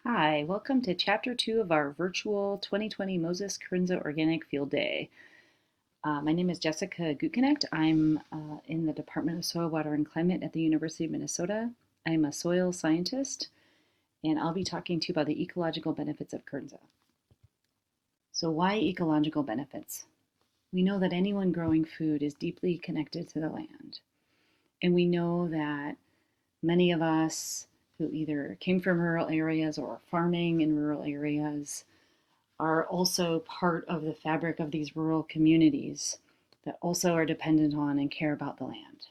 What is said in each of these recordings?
Hi, welcome to Chapter 2 of our virtual 2020 Moses Kernza Organic Field Day. My name is Jessica Gutknecht. I'm in the Department of Soil, Water, and Climate at the University of Minnesota. I'm a soil scientist, and I'll be talking to you about the ecological benefits of Kernza. So why ecological benefits? We know that anyone growing food is deeply connected to the land. And we know that many of us who either came from rural areas or are farming in rural areas are also part of the fabric of these rural communities that also are dependent on and care about the land.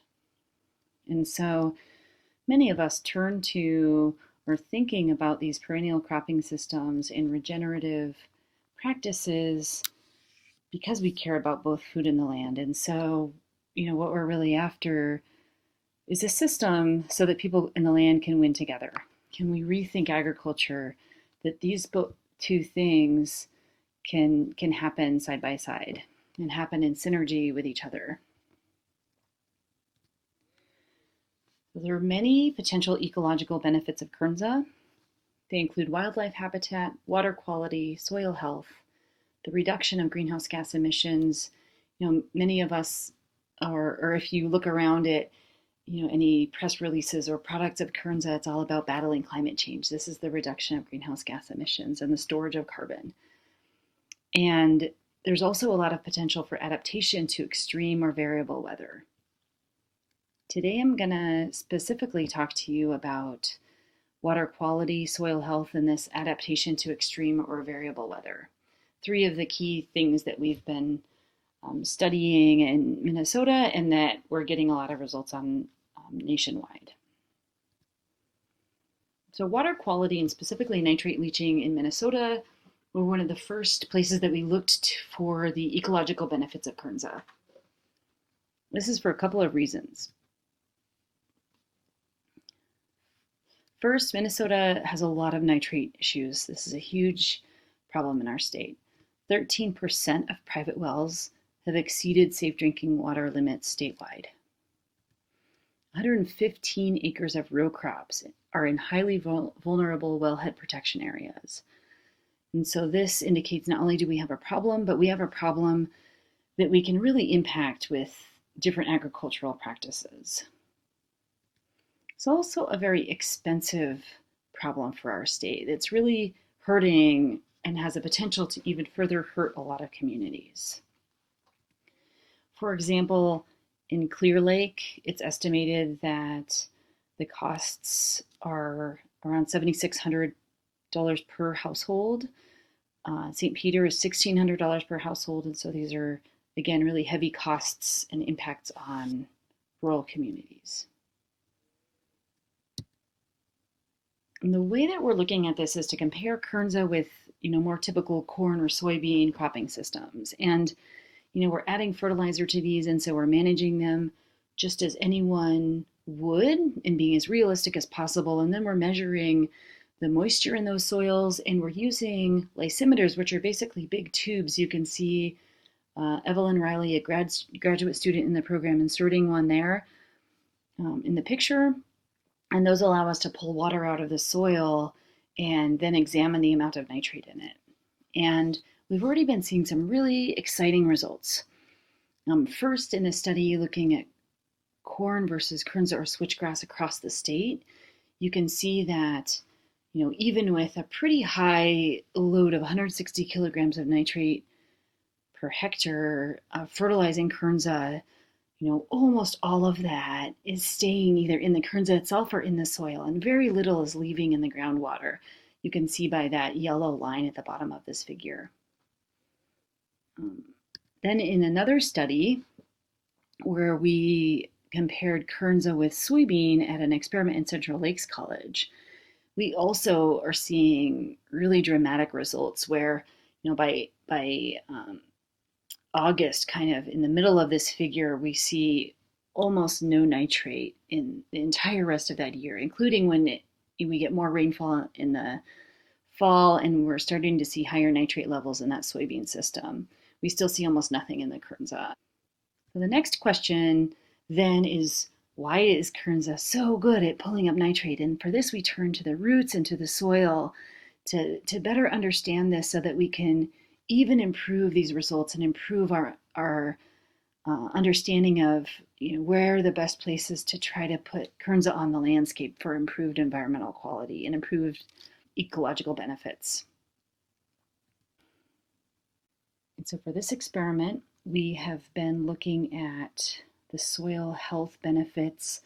And so many of us turn to or thinking about these perennial cropping systems and regenerative practices because we care about both food and the land. And so, what we're really after is a system so that people in the land can win together. Can we rethink agriculture that these two things can happen side by side and happen in synergy with each other? There are many potential ecological benefits of Kernza. They include wildlife habitat, water quality, soil health, the reduction of greenhouse gas emissions. Many of us, or if you look around at any press releases or products of Kernza, it's all about battling climate change. This is the reduction of greenhouse gas emissions and the storage of carbon. And there's also a lot of potential for adaptation to extreme or variable weather. Today I'm going to specifically talk to you about water quality, soil health, and this adaptation to extreme or variable weather. Three of the key things that we've been studying in Minnesota and that we're getting a lot of results on nationwide. So water quality and specifically nitrate leaching in Minnesota were one of the first places that we looked for the ecological benefits of Kernza. This is for a couple of reasons. First, Minnesota has a lot of nitrate issues. This is a huge problem in our state. 13% of private wells have exceeded safe drinking water limits statewide. 115 acres of row crops are in highly vulnerable wellhead protection areas. And so this indicates not only do we have a problem, but we have a problem that we can really impact with different agricultural practices. It's also a very expensive problem for our state. It's really hurting and has the potential to even further hurt a lot of communities. For example, in Clear Lake, it's estimated that the costs are around $7,600 per household. St. Peter is $1,600 per household, and so these are, again, really heavy costs and impacts on rural communities. And the way that we're looking at this is to compare Kernza with, more typical corn or soybean cropping systems. And we're adding fertilizer to these, and so we're managing them just as anyone would and being as realistic as possible. And then we're measuring the moisture in those soils, and we're using lysimeters, which are basically big tubes. You can see Evelyn Riley, a graduate student in the program, inserting one there in the picture. And those allow us to pull water out of the soil and then examine the amount of nitrate in it. And we've already been seeing some really exciting results. First, in a study looking at corn versus Kernza or switchgrass across the state, you can see that, even with a pretty high load of 160 kilograms of nitrate per hectare, fertilizing Kernza, almost all of that is staying either in the Kernza itself or in the soil, and very little is leaving in the groundwater. You can see by that yellow line at the bottom of this figure. Then in another study where we compared Kernza with soybean at an experiment in Central Lakes College, we also are seeing really dramatic results where, by August, kind of in the middle of this figure, we see almost no nitrate in the entire rest of that year, including when we get more rainfall in the fall and we're starting to see higher nitrate levels in that soybean system. We still see almost nothing in the Kernza. So the next question then is, why is Kernza so good at pulling up nitrate? And for this, we turn to the roots and to the soil to better understand this so that we can even improve these results and improve our understanding of where are the best places to try to put Kernza on the landscape for improved environmental quality and improved ecological benefits. And so for this experiment, we have been looking at the soil health benefits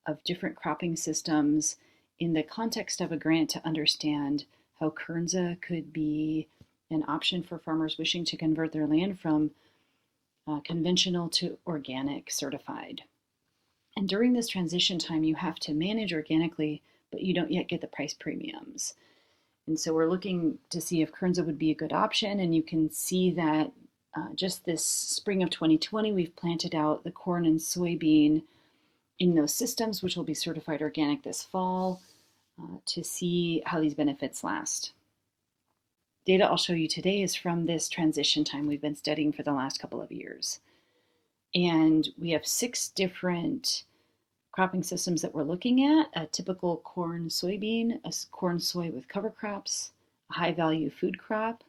of different cropping systems in the context of a grant to understand how Kernza could be an option for farmers wishing to convert their land from conventional to organic certified. And during this transition time, you have to manage organically, but you don't yet get the price premiums. And so we're looking to see if Kernza would be a good option. And you can see that just this spring of 2020, we've planted out the corn and soybean in those systems, which will be certified organic this fall, to see how these benefits last. Data I'll show you today is from this transition time we've been studying for the last couple of years. And we have 6 different cropping systems that we're looking at: a typical corn soybean, a corn soy with cover crops, a high value food crop,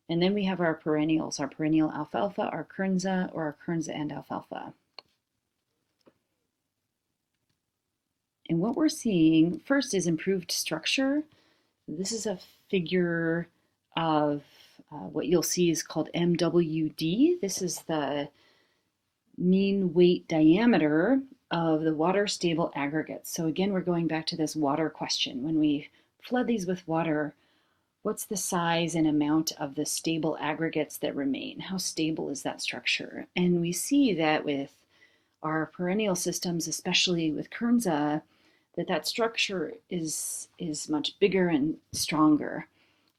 and then we have our perennials, our perennial alfalfa, our Kernza, or our Kernza and alfalfa. And what we're seeing first is improved structure. This is a figure of what you'll see is called MWD. This is the mean weight diameter of the water stable aggregates. So again, we're going back to this water question. When we flood these with water, what's the size and amount of the stable aggregates that remain? How stable is that structure? And we see that with our perennial systems, especially with Kernza, that structure is much bigger and stronger.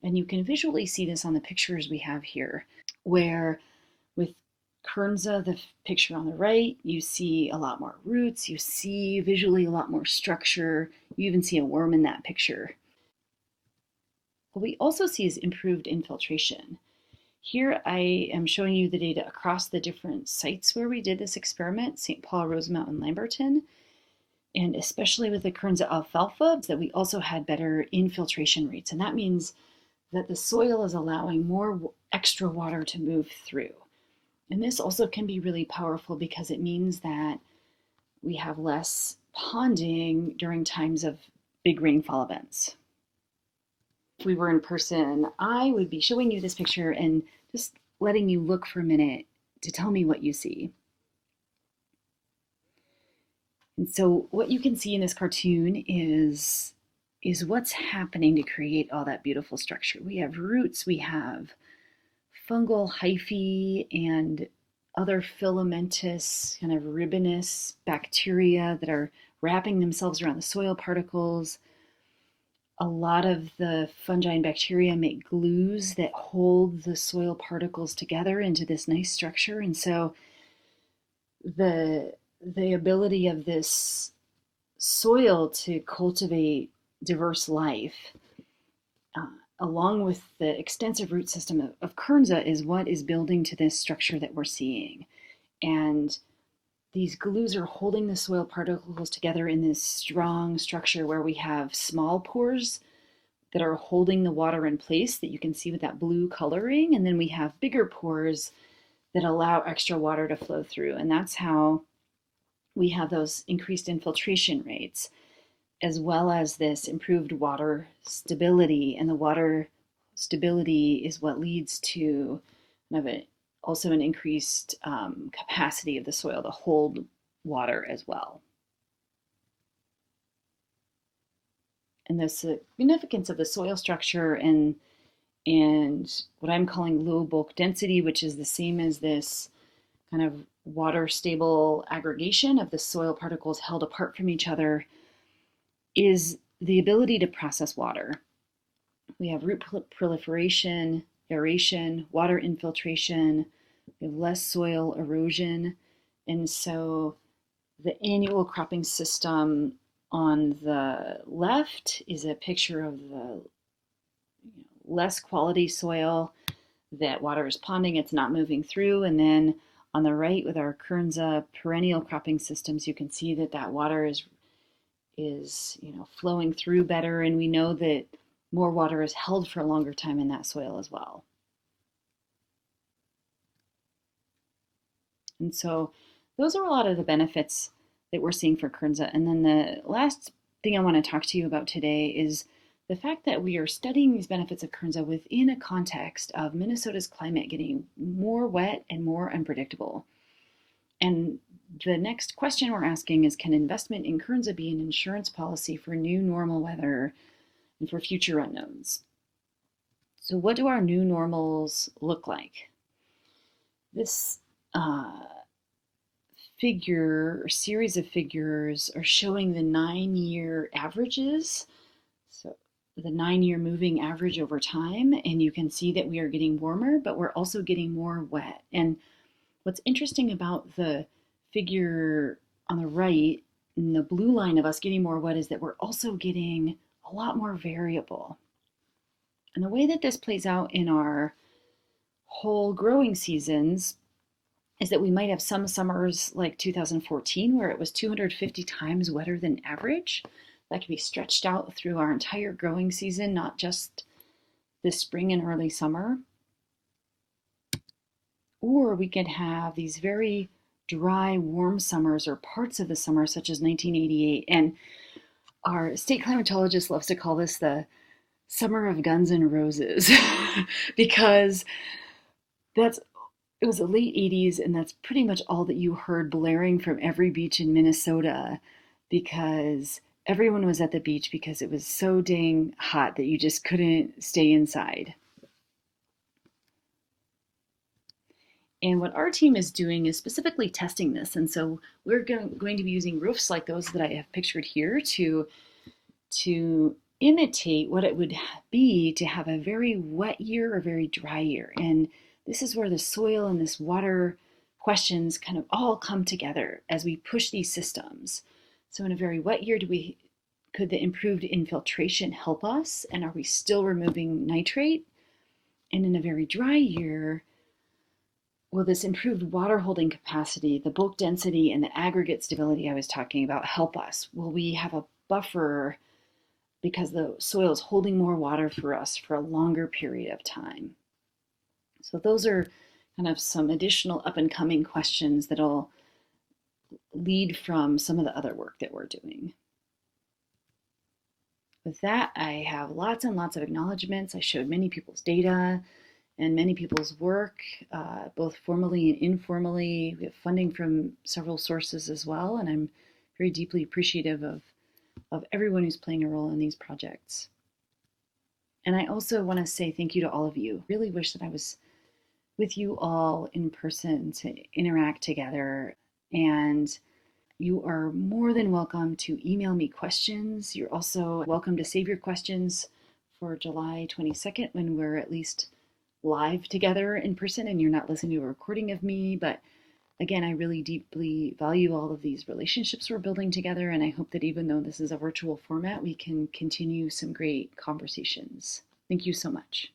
And you can visually see this on the pictures we have here, where with Kernza, the picture on the right, you see a lot more roots, you see visually a lot more structure, you even see a worm in that picture. What we also see is improved infiltration. Here I am showing you the data across the different sites where we did this experiment, St. Paul, Rosemount, and Lamberton. And especially with the Kernza alfalfa, that we also had better infiltration rates. And that means that the soil is allowing more extra water to move through. And this also can be really powerful because it means that we have less ponding during times of big rainfall events. If we were in person, I would be showing you this picture and just letting you look for a minute to tell me what you see. And so what you can see in this cartoon is what's happening to create all that beautiful structure. We have roots, we have fungal hyphae and other filamentous, kind of ribbonous bacteria that are wrapping themselves around the soil particles. A lot of the fungi and bacteria make glues that hold the soil particles together into this nice structure. And so the ability of this soil to cultivate diverse life, along with the extensive root system of Kernza, is what is building to this structure that we're seeing. And these glues are holding the soil particles together in this strong structure where we have small pores that are holding the water in place that you can see with that blue coloring. And then we have bigger pores that allow extra water to flow through. And that's how we have those increased infiltration rates, as well as this improved water stability. And the water stability is what leads to also an increased capacity of the soil to hold water as well. And the significance of the soil structure and what I'm calling low bulk density, which is the same as this kind of water stable aggregation of the soil particles held apart from each other, is the ability to process water. We have root proliferation, aeration, water infiltration, we have less soil erosion. And so the annual cropping system on the left is a picture of the less quality soil that water is ponding, it's not moving through. And then on the right with our Kernza perennial cropping systems, you can see that water is flowing through better. And we know that more water is held for a longer time in that soil as well. And so those are a lot of the benefits that we're seeing for Kernza. And then the last thing I want to talk to you about today is the fact that we are studying these benefits of Kernza within a context of Minnesota's climate getting more wet and more unpredictable. And the next question we're asking is, can investment in Kernza be an insurance policy for new normal weather and for future unknowns? So what do our new normals look like? This figure or series of figures are showing the 9-year averages. So the 9-year moving average over time, and you can see that we are getting warmer, but we're also getting more wet. And what's interesting about the figure on the right, and the blue line of us getting more wet, is that we're also getting a lot more variable. And the way that this plays out in our whole growing seasons is that we might have some summers like 2014 where it was 250 times wetter than average. That can be stretched out through our entire growing season, not just this spring and early summer. Or we could have these very dry, warm summers or parts of the summer, such as 1988. And our state climatologist loves to call this the summer of guns and roses because it was the late 80s, and that's pretty much all that you heard blaring from every beach in Minnesota, because everyone was at the beach because it was so dang hot that you just couldn't stay inside. And what our team is doing is specifically testing this. And so we're going to be using roofs like those that I have pictured here to imitate what it would be to have a very wet year or very dry year. And this is where the soil and this water questions kind of all come together as we push these systems. So in a very wet year, could the improved infiltration help us? And are we still removing nitrate? And in a very dry year, will this improved water holding capacity, the bulk density, and the aggregate stability I was talking about help us? Will we have a buffer because the soil is holding more water for us for a longer period of time? So those are kind of some additional up and coming questions that'll lead from some of the other work that we're doing. With that, I have lots and lots of acknowledgments. I showed many people's data and many people's work, both formally and informally. We have funding from several sources as well, and I'm very deeply appreciative of everyone who's playing a role in these projects. And I also want to say thank you to all of you. Really wish that I was with you all in person to interact together. And you are more than welcome to email me questions. You're also welcome to save your questions for July 22nd when we're at least live together in person and you're not listening to a recording of me. But again, I really deeply value all of these relationships we're building together, and I hope that even though this is a virtual format, we can continue some great conversations. Thank you so much.